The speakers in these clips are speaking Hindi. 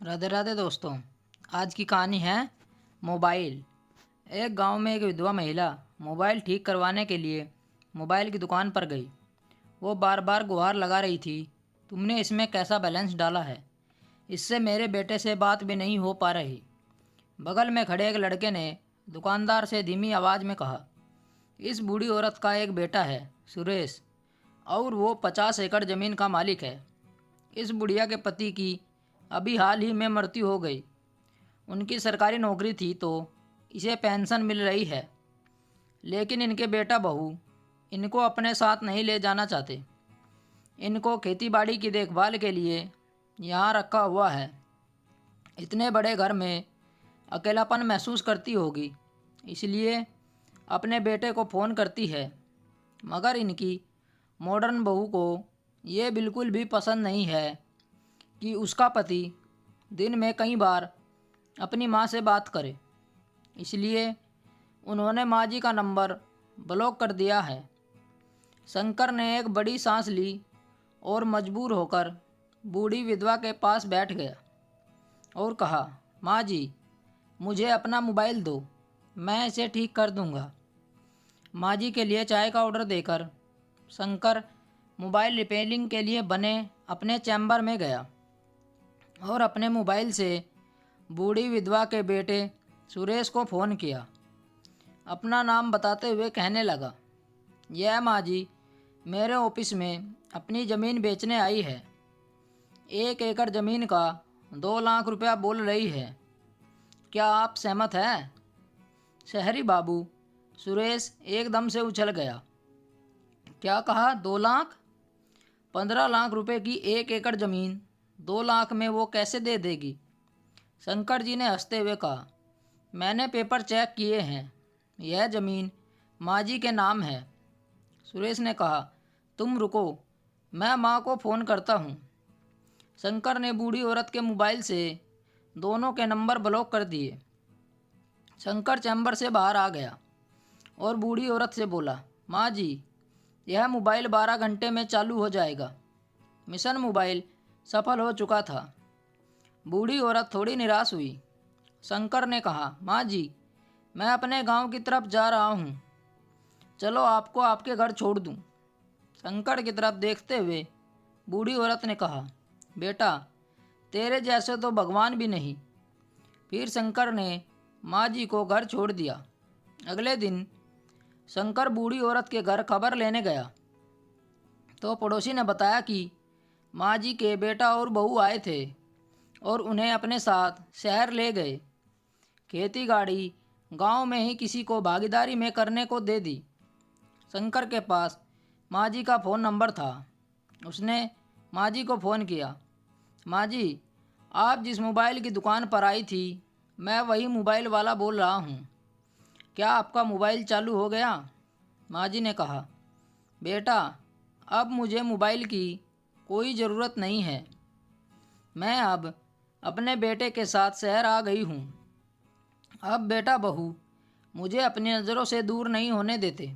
राधे राधे दोस्तों। आज की कहानी है मोबाइल। एक गांव में एक विधवा महिला मोबाइल ठीक करवाने के लिए मोबाइल की दुकान पर गई। वो बार बार गुहार लगा रही थी, तुमने इसमें कैसा बैलेंस डाला है, इससे मेरे बेटे से बात भी नहीं हो पा रही। बगल में खड़े एक लड़के ने दुकानदार से धीमी आवाज़ में कहा, इस बूढ़ी औरत का एक बेटा है सुरेश, और वो 50 एकड़ ज़मीन का मालिक है। इस बुढ़िया के पति की अभी हाल ही में मृत्यु हो गई। उनकी सरकारी नौकरी थी तो इसे पेंशन मिल रही है, लेकिन इनके बेटा बहू इनको अपने साथ नहीं ले जाना चाहते। इनको खेतीबाड़ी की देखभाल के लिए यहाँ रखा हुआ है। इतने बड़े घर में अकेलापन महसूस करती होगी, इसलिए अपने बेटे को फ़ोन करती है। मगर इनकी मॉडर्न बहू को ये बिल्कुल भी पसंद नहीं है कि उसका पति दिन में कई बार अपनी माँ से बात करे, इसलिए उन्होंने माँ जी का नंबर ब्लॉक कर दिया है। शंकर ने एक बड़ी सांस ली और मजबूर होकर बूढ़ी विधवा के पास बैठ गया और कहा, माँ जी, मुझे अपना मोबाइल दो, मैं इसे ठीक कर दूँगा। माँ जी के लिए चाय का ऑर्डर देकर शंकर मोबाइल रिपेयरिंग के लिए बने अपने चैम्बर में गया और अपने मोबाइल से बूढ़ी विधवा के बेटे सुरेश को फ़ोन किया। अपना नाम बताते हुए कहने लगा, यह माँ जी मेरे ऑफिस में अपनी ज़मीन बेचने आई है। 1 एकड़ ज़मीन का 2 लाख रुपया बोल रही है। क्या आप सहमत हैं? शहरी बाबू सुरेश एकदम से उछल गया। क्या कहा? 2 लाख? 15 लाख रुपए की 1 एकड़ ज़मीन 2 लाख में वो कैसे दे देगी? शंकर जी ने हंसते हुए कहा, मैंने पेपर चेक किए हैं, यह ज़मीन माँ जी के नाम है। सुरेश ने कहा, तुम रुको, मैं माँ को फ़ोन करता हूँ। शंकर ने बूढ़ी औरत के मोबाइल से दोनों के नंबर ब्लॉक कर दिए। शंकर चैम्बर से बाहर आ गया और बूढ़ी औरत से बोला, माँ जी, यह मोबाइल 12 घंटे में चालू हो जाएगा। मिशन मोबाइल सफल हो चुका था। बूढ़ी औरत थोड़ी निराश हुई। शंकर ने कहा, माँ जी, मैं अपने गांव की तरफ जा रहा हूँ, चलो आपको आपके घर छोड़ दूँ। शंकर की तरफ देखते हुए बूढ़ी औरत ने कहा, बेटा, तेरे जैसे तो भगवान भी नहीं। फिर शंकर ने माँ जी को घर छोड़ दिया। अगले दिन शंकर बूढ़ी औरत के घर खबर लेने गया तो पड़ोसी ने बताया कि माँ जी के बेटा और बहू आए थे और उन्हें अपने साथ शहर ले गए। खेती गाड़ी गांव में ही किसी को भागीदारी में करने को दे दी। शंकर के पास माँ जी का फ़ोन नंबर था। उसने माँ जी को फ़ोन किया, माँ जी, आप जिस मोबाइल की दुकान पर आई थी, मैं वही मोबाइल वाला बोल रहा हूँ। क्या आपका मोबाइल चालू हो गया? माँ जी ने कहा, बेटा, अब मुझे मोबाइल की कोई ज़रूरत नहीं है। मैं अब अपने बेटे के साथ शहर आ गई हूँ। अब बेटा बहू मुझे अपनी नज़रों से दूर नहीं होने देते।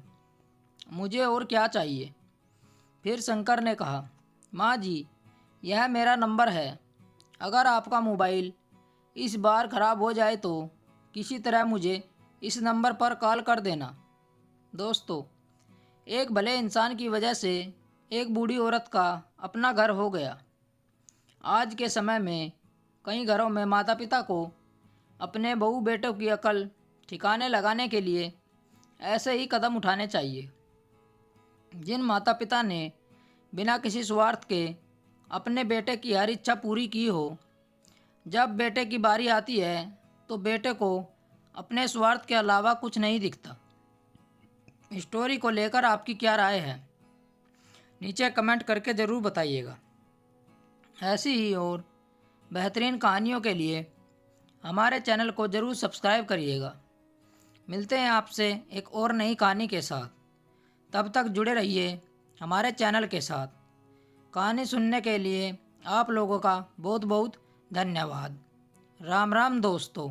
मुझे और क्या चाहिए? फिर शंकर ने कहा, माँ जी, यह मेरा नंबर है। अगर आपका मोबाइल इस बार ख़राब हो जाए तो किसी तरह मुझे इस नंबर पर कॉल कर देना। दोस्तों, एक भले इंसान की वजह से एक बूढ़ी औरत का अपना घर हो गया। आज के समय में कई घरों में माता पिता को अपने बहू बेटों की अकल ठिकाने लगाने के लिए ऐसे ही कदम उठाने चाहिए। जिन माता पिता ने बिना किसी स्वार्थ के अपने बेटे की हर इच्छा पूरी की हो, जब बेटे की बारी आती है तो बेटे को अपने स्वार्थ के अलावा कुछ नहीं दिखता। स्टोरी को लेकर आपकी क्या राय है? नीचे कमेंट करके ज़रूर बताइएगा। ऐसी ही और बेहतरीन कहानियों के लिए हमारे चैनल को ज़रूर सब्सक्राइब करिएगा। मिलते हैं आपसे एक और नई कहानी के साथ। तब तक जुड़े रहिए हमारे चैनल के साथ। कहानी सुनने के लिए आप लोगों का बहुत बहुत धन्यवाद। राम राम दोस्तों।